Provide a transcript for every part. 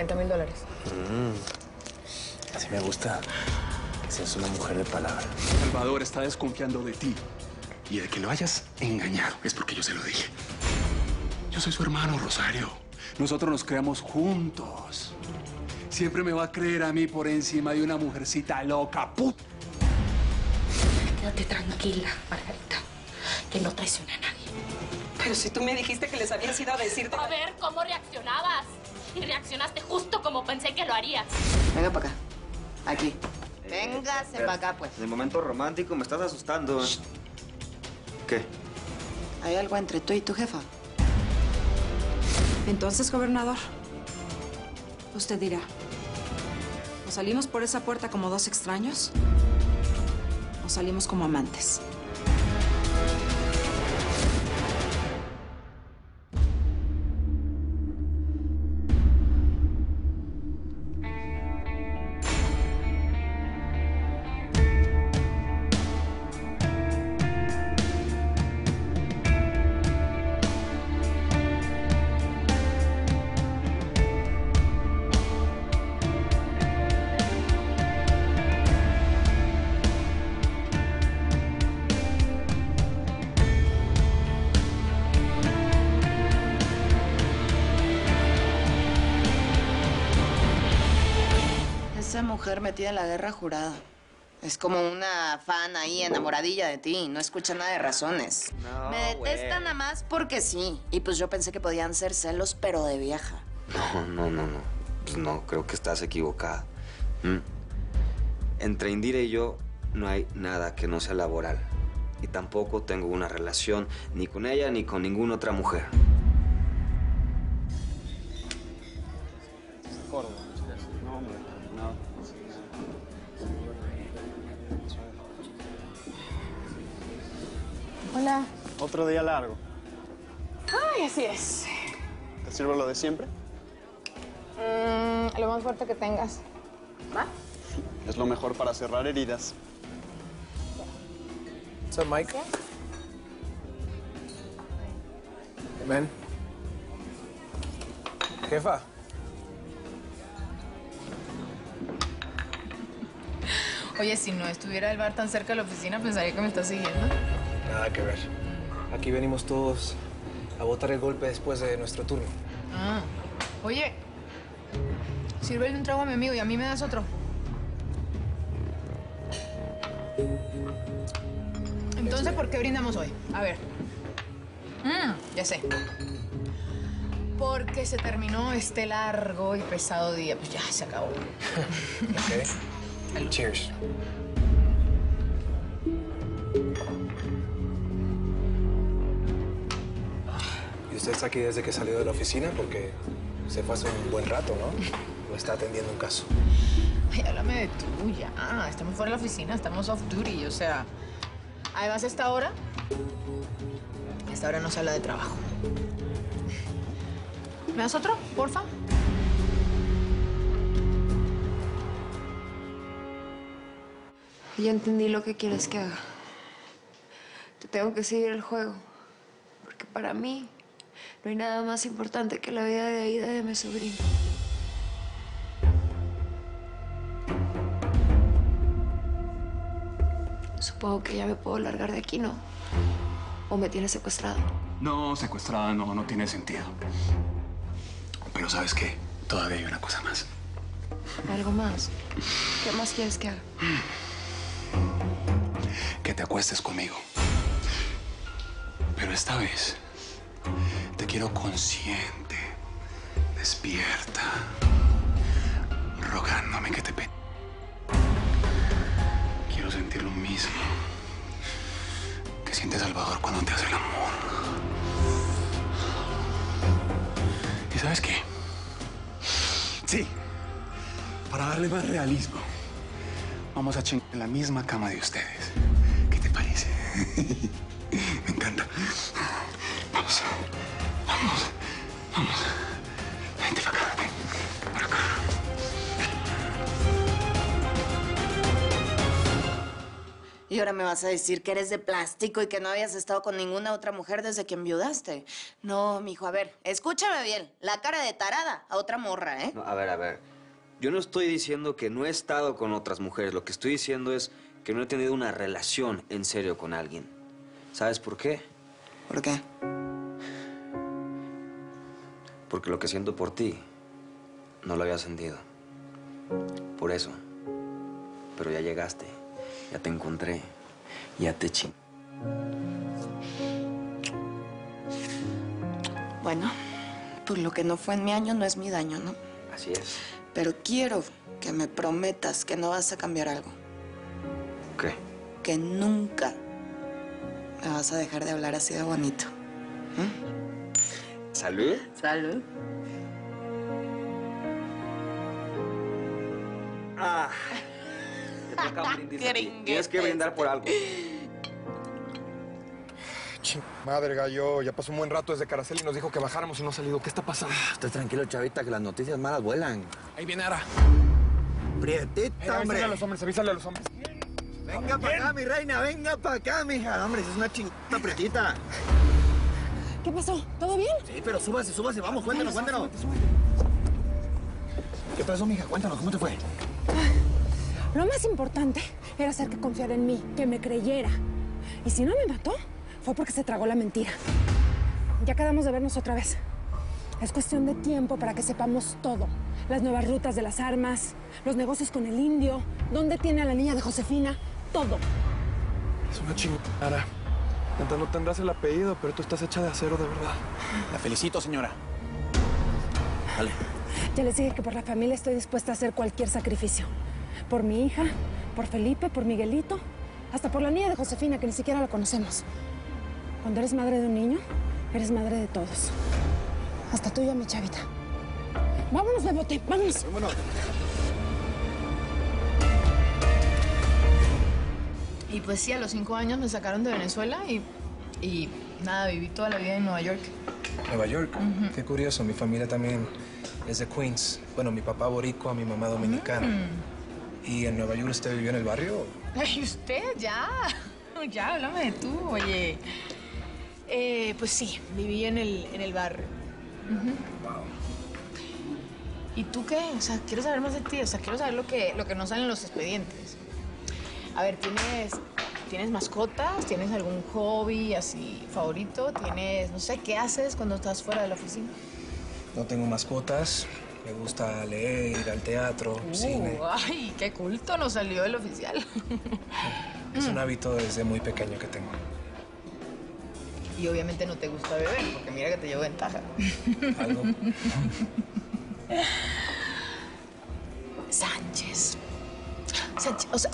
$40,000. Así me gusta. Seas una mujer de palabra. Salvador está desconfiando de ti. Y de que lo hayas engañado es porque yo se lo dije. Yo soy su hermano, Rosario. Nosotros nos creamos juntos. Siempre me va a creer a mí por encima de una mujercita loca, puta. Quédate tranquila, Margarita, que no traiciona a nadie. Pero si tú me dijiste que les habías ido a decir... A ver cómo reaccionabas. Y reaccionaste justo como pensé que lo harías. Venga para acá. Aquí. Véngase para acá, pues. En el momento romántico me estás asustando. Shh. ¿Qué? ¿Hay algo entre tú y tu jefa? Entonces, gobernador, usted dirá, ¿o salimos por esa puerta como dos extraños o salimos como amantes? Esa mujer metida en la guerra jurada. Es como una fan ahí enamoradilla de ti. No escucha nada de razones. No, Me detestan nada más porque sí. Y pues yo pensé que podían ser celos, pero de vieja. No. Pues no, creo que estás equivocada. Entre Indira y yo no hay nada que no sea laboral. Y tampoco tengo una relación ni con ella ni con ninguna otra mujer. Hola. Otro día largo. Ay, así es. ¿Te sirvo lo de siempre? Lo más fuerte que tengas. ¿Va? Es lo mejor para cerrar heridas. What's up, Mike? Yeah. Hey, man. Jefa. Oye, si no estuviera el bar tan cerca de la oficina, pensaría que me estás siguiendo. Nada que ver. Aquí venimos todos a botar el golpe después de nuestro turno. Ah. Oye, sírvele un trago a mi amigo y a mí me das otro. Entonces, ¿por qué brindamos hoy? A ver. Ya sé. Porque se terminó este largo y pesado día. Pues ya, se acabó. Ok. Salud. Cheers. ¿Y usted está aquí desde que salió de la oficina? Porque se fue hace un buen rato, ¿no? ¿O está atendiendo un caso? Ay, háblame de tú, ya. Estamos fuera de la oficina, estamos off duty, o sea... Además, a esta hora no se habla de trabajo. ¿Me das otro, porfa? Ya entendí lo que quieres que haga. Te tengo que seguir el juego. Porque para mí no hay nada más importante que la vida de Aida y de mi sobrino. Supongo que ya me puedo largar de aquí, ¿no? ¿O me tienes secuestrado? No, secuestrada no tiene sentido. Pero ¿sabes qué? Todavía hay una cosa más. ¿Algo más? ¿Qué más quieres que haga? Que te acuestes conmigo. Pero esta vez te quiero consciente, despierta, rogándome que te pe... Quiero sentir lo mismo que siente Salvador cuando te hace el amor. ¿Y sabes qué? Sí, para darle más realismo, vamos a chingar en la misma cama de ustedes. ¿Qué te parece? Me encanta. Vamos. Vente para acá, ven. Para acá. Y ahora me vas a decir que eres de plástico y que no habías estado con ninguna otra mujer desde que enviudaste. No, mijo, a ver, escúchame bien. La cara de tarada a otra morra, ¿eh? No, a ver. Yo no estoy diciendo que no he estado con otras mujeres. Lo que estoy diciendo es que no he tenido una relación en serio con alguien. ¿Sabes por qué? ¿Por qué? Porque lo que siento por ti no lo había sentido. Por eso. Pero ya llegaste. Ya te encontré. Ya te ching. Bueno, pues lo que no fue en mi año no es mi daño, ¿no? Así es. Pero quiero que me prometas que no vas a cambiar algo. ¿Qué? Que nunca me vas a dejar de hablar así de bonito. ¿Salud? Salud. Ah. Te toca un brindis a ti. Tienes que brindar por algo. Madre, gallo, ya pasó un buen rato desde que Araceli nos dijo que bajáramos y no ha salido. ¿Qué está pasando? Usted tranquilo, chavita, que las noticias malas vuelan. Ahí viene Ara. Prietita, hombre. Avísale a los hombres. Venga para acá, mi reina, venga para acá, mija. Hombre, esa es una chingada prietita. ¿Qué pasó? ¿Todo bien? Sí, pero súbase, vamos, cuéntanos. ¿Qué pasó, mija? Cuéntanos, ¿cómo te fue? Lo más importante era hacer que confiara en mí, que me creyera. Y si no me mató, fue porque se tragó la mentira. Ya quedamos de vernos otra vez. Es cuestión de tiempo para que sepamos todo. Las nuevas rutas de las armas, los negocios con el indio, dónde tiene a la niña de Josefina, todo. Es una chingada. No tendrás el apellido, pero tú estás hecha de acero de verdad. La felicito, señora. Dale. Ya les dije que por la familia estoy dispuesta a hacer cualquier sacrificio. Por mi hija, por Felipe, por Miguelito, hasta por la niña de Josefina, que ni siquiera la conocemos. Cuando eres madre de un niño, eres madre de todos. Hasta tuya, mi chavita. Vámonos, Bebote, vámonos. Vámonos. Y pues sí, a los 5 años me sacaron de Venezuela y nada, viví toda la vida en Nueva York. ¿Nueva York? Qué curioso, mi familia también es de Queens. Bueno, mi papá boricua, mi mamá dominicana. ¿Y en Nueva York usted vivió en el barrio? Ay, usted, ya, háblame de tú, oye. Pues sí, viví en el barrio. Wow. ¿Y tú qué? O sea, quiero saber más de ti, o sea, quiero saber lo que no sale en los expedientes. A ver, ¿tienes mascotas? ¿Tienes algún hobby así favorito? ¿Tienes, no sé, qué haces cuando estás fuera de la oficina? No tengo mascotas. Me gusta leer, ir al teatro, cine. ¡Ay, qué culto nos salió el oficial! Es un hábito desde muy pequeño que tengo. Y obviamente no te gusta beber, porque mira que te llevo ventaja. ¿Algo? Sánchez, o sea,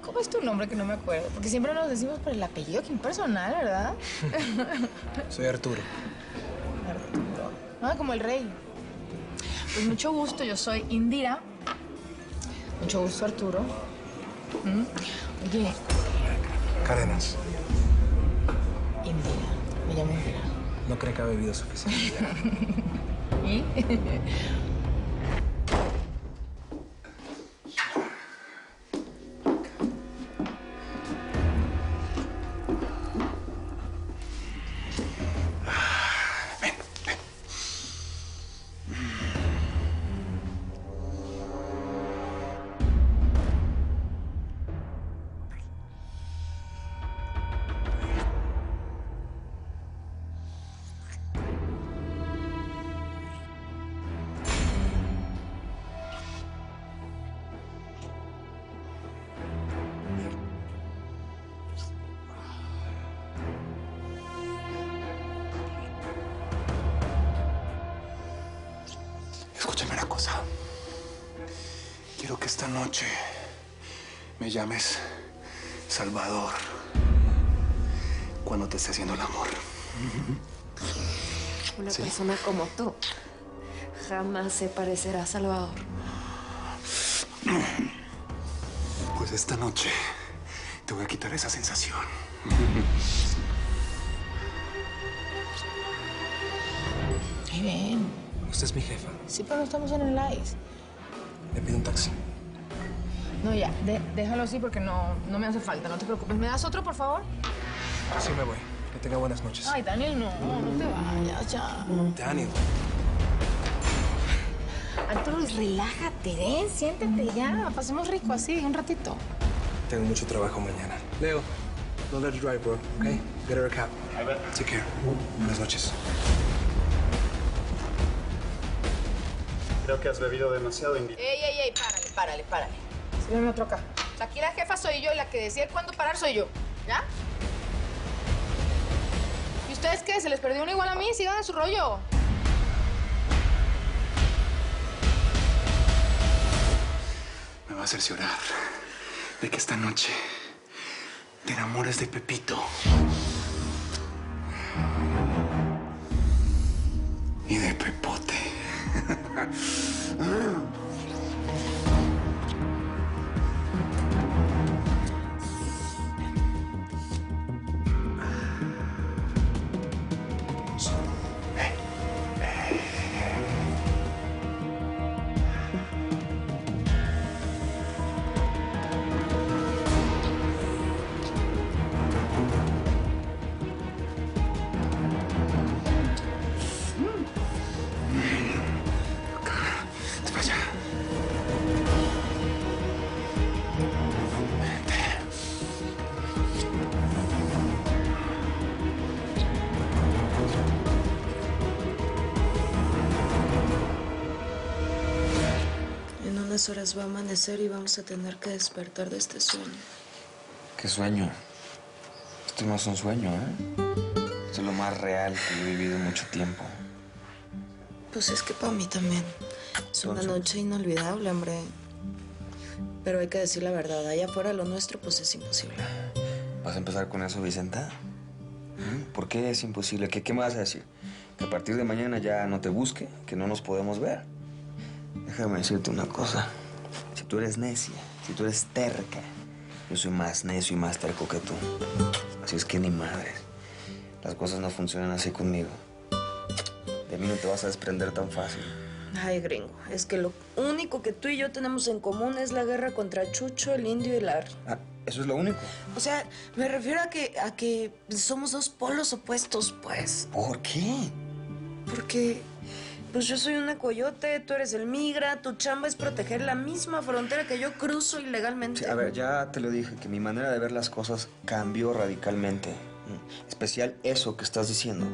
¿cómo es tu nombre que no me acuerdo? Porque siempre nos decimos por el apellido, que impersonal, ¿verdad? Soy Arturo. Arturo. Ah, como el rey. Pues mucho gusto, yo soy Indira. Mucho gusto, Arturo. Oye. Cárdenas. Indira. Me llamo Indira. No cree que ha bebido suficiente. ¿Y? Escúchame una cosa. Quiero que esta noche me llames Salvador cuando te esté haciendo el amor. Una persona como tú jamás se parecerá a Salvador. Pues esta noche te voy a quitar esa sensación. Muy bien. Usted es mi jefa. Sí, pero no estamos en el ice. Le pido un taxi. No, ya, déjalo así porque no me hace falta, no te preocupes. ¿Me das otro, por favor? Sí me voy. Que tenga buenas noches. Ay, Daniel, no te vayas ya. Daniel. Arturo, relájate, siéntate ya. Pasemos rico así, un ratito. Tengo mucho trabajo mañana. Leo, don't let her drive, bro, okay? Get her a cab. Take care. Buenas noches. Creo que has bebido demasiado, Indy. Ey, párale. Sígueme otro acá. O sea, aquí la jefa soy yo y la que decide cuándo parar soy yo, ¿ya? ¿Y ustedes qué? ¿Se les perdió uno igual a mí? Sigan a su rollo. Me va a cerciorar de que esta noche te enamores de Pepito. Y de Pepote. En unas horas va a amanecer y vamos a tener que despertar de este sueño. ¿Qué sueño? Esto no es un sueño, ¿eh? Esto es lo más real que yo he vivido en mucho tiempo. Pues es que para mí también. Es una noche inolvidable, hombre. Pero hay que decir la verdad. Allá afuera lo nuestro, pues es imposible. ¿Vas a empezar con eso, Vicenta? ¿Por qué es imposible? ¿Qué me vas a decir? ¿Que a partir de mañana ya no te busque? ¿Que no nos podemos ver? Déjame decirte una cosa. Si tú eres necia, si tú eres terca, yo soy más necio y más terco que tú. Así es que ni madres. Las cosas no funcionan así conmigo. De mí no te vas a desprender tan fácil. Ay, gringo, es que lo único que tú y yo tenemos en común es la guerra contra Chucho, el indio y Lar. Ah, ¿eso es lo único? O sea, me refiero a que somos dos polos opuestos, pues. ¿Por qué? Porque, pues yo soy una coyote, tú eres el migra, tu chamba es proteger la misma frontera que yo cruzo ilegalmente. Sí, a ver, ya te lo dije, que mi manera de ver las cosas cambió radicalmente. Especial eso que estás diciendo.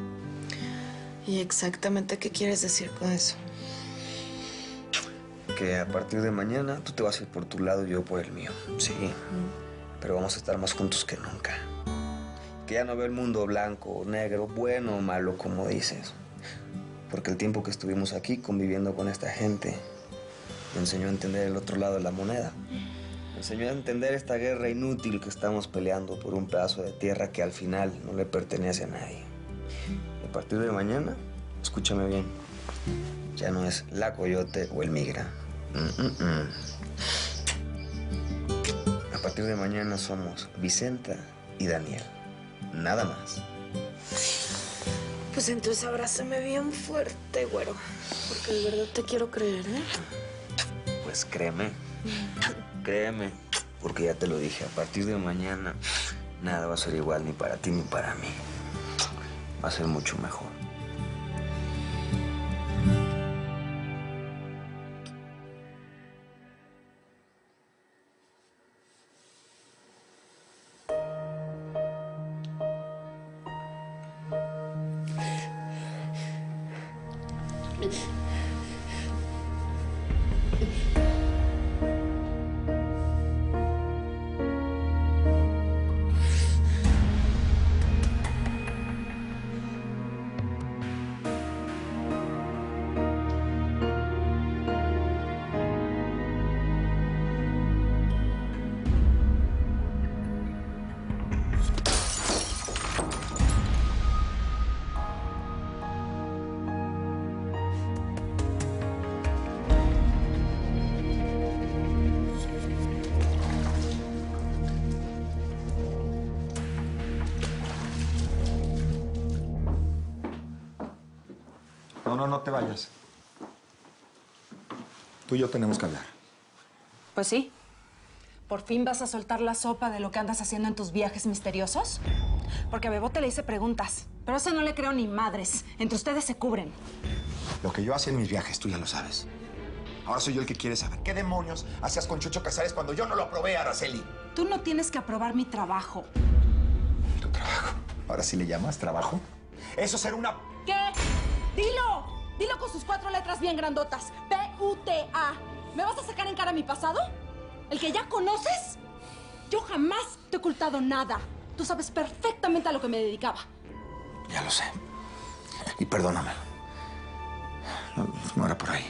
¿Y exactamente qué quieres decir con eso? Que a partir de mañana tú te vas a ir por tu lado y yo por el mío. Sí, pero vamos a estar más juntos que nunca. Que ya no veo el mundo blanco o negro, bueno o malo, como dices. Porque el tiempo que estuvimos aquí conviviendo con esta gente me enseñó a entender el otro lado de la moneda. Me enseñó a entender esta guerra inútil que estamos peleando por un pedazo de tierra que al final no le pertenece a nadie. Y a partir de mañana, escúchame bien, ya no es la coyote o el migra. A partir de mañana somos Vicenta y Daniel. Nada más. Pues entonces abrázame bien fuerte, güero. Porque de verdad te quiero creer, ¿eh? Pues créeme. Créeme. Porque ya te lo dije, a partir de mañana nada va a ser igual ni para ti ni para mí. Va a ser mucho mejor. No te vayas. Tú y yo tenemos que hablar. Pues sí. ¿Por fin vas a soltar la sopa de lo que andas haciendo en tus viajes misteriosos? Porque a Bebote le hice preguntas, pero a eso no le creo ni madres. Entre ustedes se cubren. Lo que yo hacía en mis viajes, tú ya lo sabes. Ahora soy yo el que quiere saber. ¿Qué demonios hacías con Chucho Casares cuando yo no lo aprobé, Araceli? Tú no tienes que aprobar mi trabajo. ¿Tu trabajo? ¿Ahora sí le llamas trabajo? Eso será una... ¿Qué? ¡Dilo! Dilo con sus 4 letras bien grandotas. P-U-T-A. ¿Me vas a sacar en cara mi pasado? ¿El que ya conoces? Yo jamás te he ocultado nada. Tú sabes perfectamente a lo que me dedicaba. Ya lo sé. Y perdóname. No era por ahí.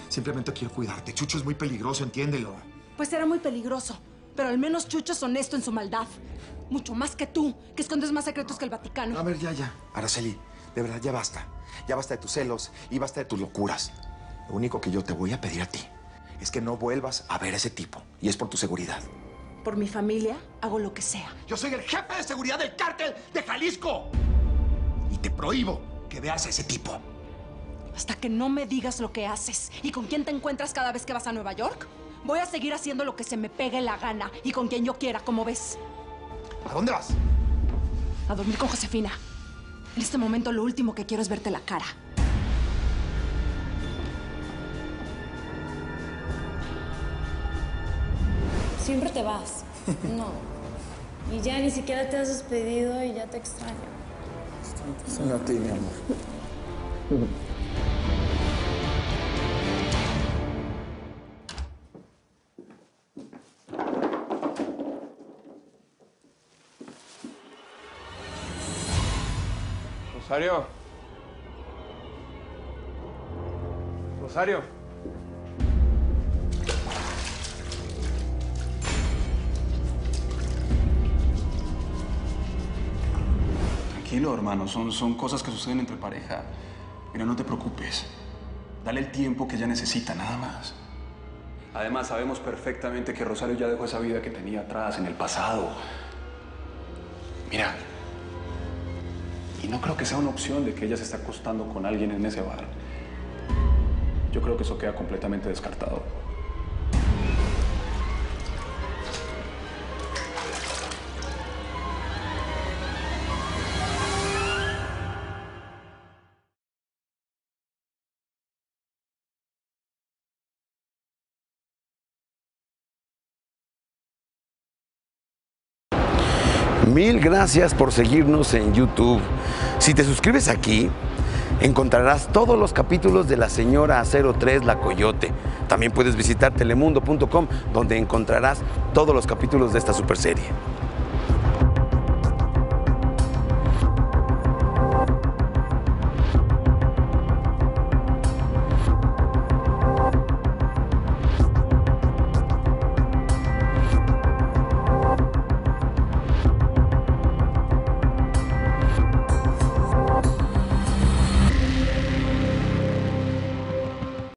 Simplemente quiero cuidarte. Chucho es muy peligroso, entiéndelo. Pues era muy peligroso, pero al menos Chucho es honesto en su maldad. Mucho más que tú, que escondes más secretos que el Vaticano. A ver, ya. Araceli, de verdad, ya basta. Ya basta de tus celos y basta de tus locuras. Lo único que yo te voy a pedir a ti es que no vuelvas a ver a ese tipo. Y es por tu seguridad. Por mi familia, hago lo que sea. Yo soy el jefe de seguridad del cártel de Jalisco. Y te prohíbo que veas a ese tipo. Hasta que no me digas lo que haces y con quién te encuentras cada vez que vas a Nueva York, voy a seguir haciendo lo que se me pegue la gana y con quien yo quiera, como ves. ¿A dónde vas? A dormir con Josefina. En este momento lo último que quiero es verte la cara. Siempre te vas. No. Y ya ni siquiera te has despedido y ya te extraño. Eso no te, mi amor. Rosario. Rosario. Tranquilo, hermano. Son cosas que suceden entre pareja. Mira, no te preocupes. Dale el tiempo que ella necesita, nada más. Además, sabemos perfectamente que Rosario ya dejó esa vida que tenía atrás, en el pasado. Mira, y no creo que sea una opción de que ella se esté acostando con alguien en ese bar. Yo creo que eso queda completamente descartado. Mil gracias por seguirnos en YouTube. Si te suscribes aquí, encontrarás todos los capítulos de La Señora 03, La Coyote. También puedes visitar telemundo.com, donde encontrarás todos los capítulos de esta superserie.